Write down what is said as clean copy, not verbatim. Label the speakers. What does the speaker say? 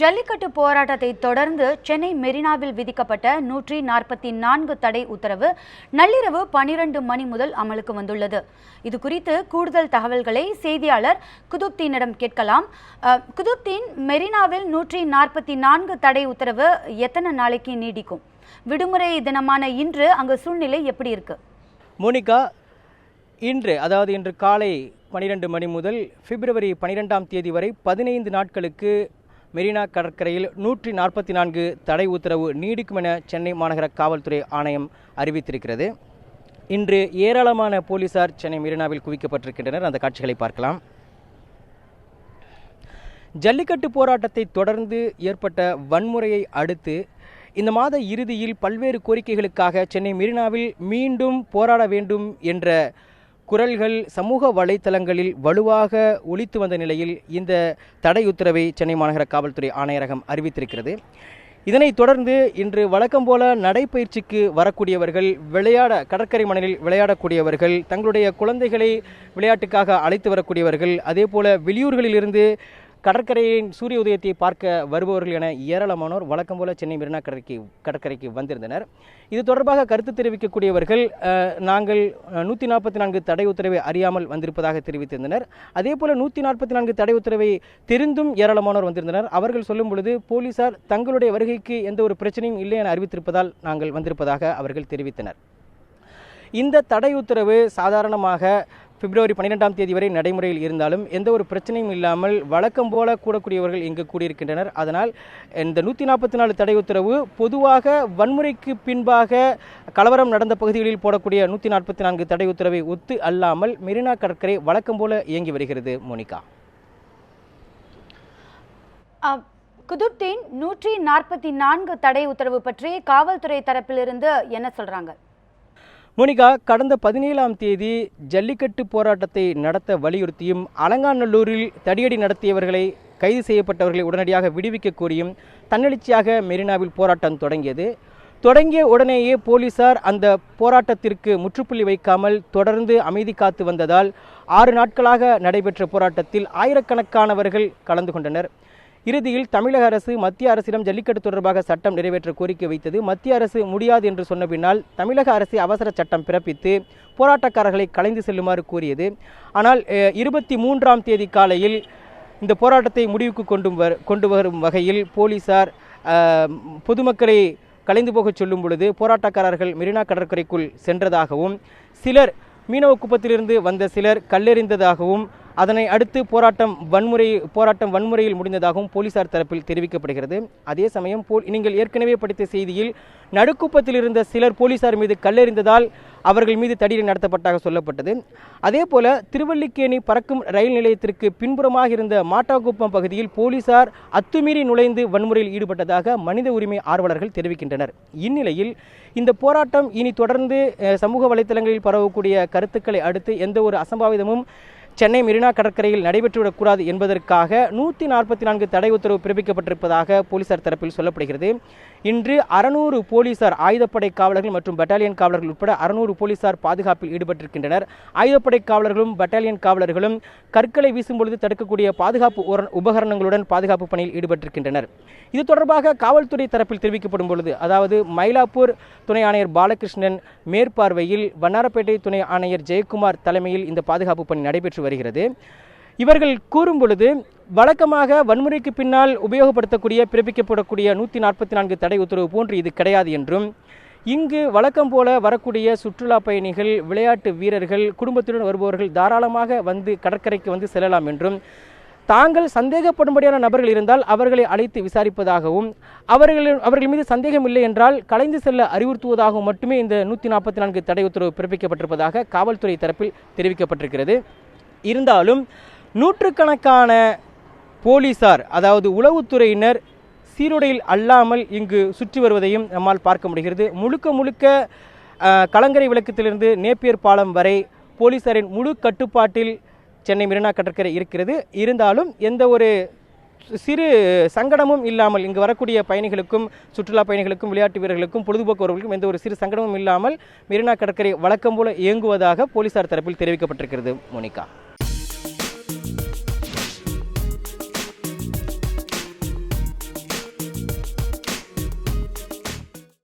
Speaker 1: ஜல்லிக்கட்டு போராட்டத்தை தொடர்ந்து சென்னை மெரினாவில் விதிக்கப்பட்ட 144 தடை உத்தரவு நள்ளிரவு 12 மணி முதல் அமலுக்கு வந்துள்ளது. இது குறித்து கூடுதல் தகவல்களை செய்தியாளர் குதுப்தீனிடம் கேட்கலாம். குதுப்தீன், மெரினாவில் 144 தடை உத்தரவு எத்தனை நாளைக்கு நீடிக்கும்? விடுமுறை தினமான இன்று அங்கு சூழ்நிலை எப்படி இருக்கு?
Speaker 2: மோனிகா, இன்று காலை 12 மணி முதல் பிப்ரவரி 12ஆம் தேதி வரை 15 நாட்களுக்கு மெரினா கடற்கரையில் 144 தடை உத்தரவு நீடிக்கும் என சென்னை மாநகர காவல்துறை ஆணையம் அறிவித்திருக்கிறது. இன்று ஏராளமான போலீசார் சென்னை மெரினாவில் குவிக்கப்பட்டிருக்கின்றனர். அந்த காட்சிகளை பார்க்கலாம். ஜல்லிக்கட்டு போராட்டத்தை தொடர்ந்து ஏற்பட்ட வன்முறையை அடுத்து இந்த மாத இறுதியில் பல்வேறு கோரிக்கைகளுக்காக சென்னை மெரினாவில் மீண்டும் போராட வேண்டும் என்ற குரல்கள் சமூக வலைத்தளங்களில் வலுவாக ஒலித்து வந்த நிலையில் இந்த தடை உத்தரவை சென்னை மாநகர காவல்துறை ஆணையரகம் அறிவித்திருக்கிறது. இதனைத் தொடர்ந்து இன்று வழக்கம் போல நடைப்பயிற்சிக்கு வரக்கூடியவர்கள், கடற்கரை மணலில் விளையாடக்கூடியவர்கள், தங்களுடைய குழந்தைகளை விளையாட்டுக்காக அழைத்து வரக்கூடியவர்கள், அதே போல வெளியூர்களிலிருந்து கடற்கரையின் சூரிய உதயத்தை பார்க்க வருபவர்கள் என ஏராளமானோர் வழக்கம் போல சென்னை மெரினா கடற்கரைக்கு வந்திருந்தனர். இது தொடர்பாக கருத்து தெரிவிக்கக்கூடியவர்கள் நாங்கள் 144 தடை உத்தரவை அறியாமல் வந்திருப்பதாக தெரிவித்திருந்தனர். அதே போல 144 தடை உத்தரவை தெரிந்தும் ஏராளமானோர் வந்திருந்தனர். அவர்கள் சொல்லும் பொழுது போலீசார் தங்களுடைய வருகைக்கு எந்த ஒரு பிரச்சனையும் இல்லை என அறிவித்திருப்பதால் நாங்கள் வந்திருப்பதாக அவர்கள் தெரிவித்தனர். இந்த தடை உத்தரவு சாதாரணமாக பிப்ரவரி 12ஆம் தேதி வரை நடைமுறையில் இருந்தாலும் எந்த ஒரு பிரச்சனையும் இல்லாமல் வழக்கம் போல கூடக்கூடியவர்கள் இங்கு கூடியிருக்கின்றனர். அதனால் இந்த 144 தடை உத்தரவு பொதுவாக வன்முறைக்கு பின்பாக கலவரம் நடந்த பகுதிகளில் போடக்கூடிய 144 தடை உத்தரவை ஒத்து அல்லாமல் மெரினா கடற்கரை வழக்கம் போல இயங்கி வருகிறது. மோனிகா,
Speaker 1: குதுப்தீன், 144 தடை உத்தரவு பற்றி காவல்துறை தரப்பிலிருந்து என்ன சொல்றாங்க?
Speaker 2: மோனிகா, கடந்த 17ஆம் தேதி ஜல்லிக்கட்டு போராட்டத்தை நடத்த வலியுறுத்தியும் அலங்காநல்லூரில் தடியடி நடத்தியவர்களை, கைது செய்யப்பட்டவர்களை உடனடியாக விடுவிக்க கோரியும் தன்னெழுச்சியாக மெரினாவில் போராட்டம் தொடங்கிய உடனேயே போலீசார் அந்த போராட்டத்திற்கு முற்றுப்புள்ளி வைக்காமல் தொடர்ந்து அமைதி காத்து வந்ததால் 6 நாட்களாக நடைபெற்ற போராட்டத்தில் ஆயிரக்கணக்கானவர்கள் கலந்து கொண்டனர். இறுதியில் தமிழக அரசு மத்திய அரசிடம் ஜல்லிக்கட்டு தொடர்பாக சட்டம் நிறைவேற்ற கோரிக்கை வைத்தது. மத்திய அரசு முடியாது என்று சொன்ன பின்னால் தமிழக அரசு அவசர சட்டம் பிறப்பித்து போராட்டக்காரர்களை கலைந்து செல்லுமாறு கூறியது. ஆனால் 23ஆம் தேதி காலையில் இந்த போராட்டத்தை முடிவுக்கு கொண்டு வரும் வகையில் போலீசார் பொதுமக்களை கலைந்து போக சொல்லும் பொழுது போராட்டக்காரர்கள் மெரினா கடற்கரைக்குள் சென்றதாகவும், சிலர் மீனவ குப்பத்திலிருந்து வந்த சிலர் கல்லெறிந்ததாகவும், அதனை அடுத்து போராட்டம் வன்முறையில் முடிந்ததாகவும் போலீசார் தரப்பில் தெரிவிக்கப்படுகிறது. அதே சமயம் நீங்கள் ஏற்கனவே படித்த செய்தியில் நடுக்குப்பத்தில் இருந்த சிலர் போலீசார் மீது கல்லெறிந்ததால் அவர்கள் மீது தடியடி நடத்தப்பட்டதாக சொல்லப்பட்டது. அதே போல திருவல்லிக்கேணி பறக்கும் ரயில் நிலையத்திற்கு பின்புறமாக இருந்த மாட்டாக்குப்பம் பகுதியில் போலீசார் அத்துமீறி நுழைந்து வன்முறையில் ஈடுபட்டதாக மனித உரிமை ஆர்வலர்கள் தெரிவிக்கின்றனர். இந்நிலையில் இந்த போராட்டம் இனி தொடர்ந்து சமூக வலைத்தளங்களில் பரவக்கூடிய கருத்துக்களை அடுத்து எந்த ஒரு அசம்பாவிதமும் சென்னை மெரினா கடற்கரையில் நடைபெற்றுவிடக்கூடாது என்பதற்காக 144 தடை உத்தரவு பிறப்பிக்கப்பட்டிருப்பதாக போலீசார் தரப்பில் சொல்லப்படுகிறது. இன்று 600 போலீசார், ஆயுதப்படை காவலர்கள் மற்றும் பட்டாலியன் காவலர்கள் உட்பட 600 போலீசார் பாதுகாப்பில் ஈடுபட்டிருக்கின்றனர். ஆயுதப்படை காவலர்களும் பட்டாலியன் காவலர்களும் கற்களை வீசும் பொழுது தடுக்கக்கூடிய பாதுகாப்பு உபகரணங்களுடன் பாதுகாப்பு பணியில் ஈடுபட்டிருக்கின்றனர். இது தொடர்பாக காவல்துறை தரப்பில் தெரிவிக்கப்படும் பொழுது, அதாவது மயிலாப்பூர் துணை ஆணையர் பாலகிருஷ்ணன் மேற்பார்வையில் வண்ணாரப்பேட்டை துணை ஆணையர் ஜெயக்குமார் தலைமையில் இந்த பாதுகாப்பு பணி நடைபெற்று வருகிறது. இவர்கள் கூறும் பொழுது, வழக்கமாக வன்முறைக்கு பின்னால் பிறப்பிக்கப்படக்கூடிய 144 தடை உத்தரவு போன்று இது கிடையாது என்றும், இங்கு வழக்கம் போல வரக்கூடிய சுற்றுலா பயணிகள், விளையாட்டு வீரர்கள், குடும்பத்துடன் வருபவர்கள் தாராளமாக கடற்கரைக்கு வந்து செல்லலாம் என்றும், தாங்கள் சந்தேகப்படும்படியான நபர்கள் இருந்தால் அவர்களை அழைத்து விசாரிப்பதாகவும், அவர்கள் மீது சந்தேகம் இல்லை என்றால் கலைந்து செல்ல அறிவுறுத்துவதாகவும் மட்டுமே இந்த 144 தடை உத்தரவு பிறப்பிக்கப்பட்டிருப்பதாக காவல்துறை தரப்பில் தெரிவிக்கப்பட்டிருக்கிறது. இருந்தாலும் நூற்றுக்கணக்கான போலீசார், அதாவது உளவுத்துறையினர் சீருடையில் அல்லாமல் இங்கு சுற்றி வருவதையும் நம்மால் பார்க்க முடிகிறது. முழுக்க கலங்கரை விளக்கத்திலிருந்து நேப்பியர் பாலம் வரை போலீசாரின் முழு கட்டுப்பாட்டில் சென்னை மெரினா கடற்கரை இருக்கிறது. இருந்தாலும் எந்த ஒரு சிறு சங்கடமும் இல்லாமல் இங்கு வரக்கூடிய பயணிகளுக்கும், சுற்றுலா பயணிகளுக்கும், விளையாட்டு வீரர்களுக்கும், பொழுதுபோக்குவர்களுக்கும் எந்த ஒரு சிறு சங்கடமும் இல்லாமல் மெரினா கடற்கரை வழக்கம் போல இயங்குவதாக போலீசார் தரப்பில் தெரிவிக்கப்பட்டிருக்கிறது. மோனிகா.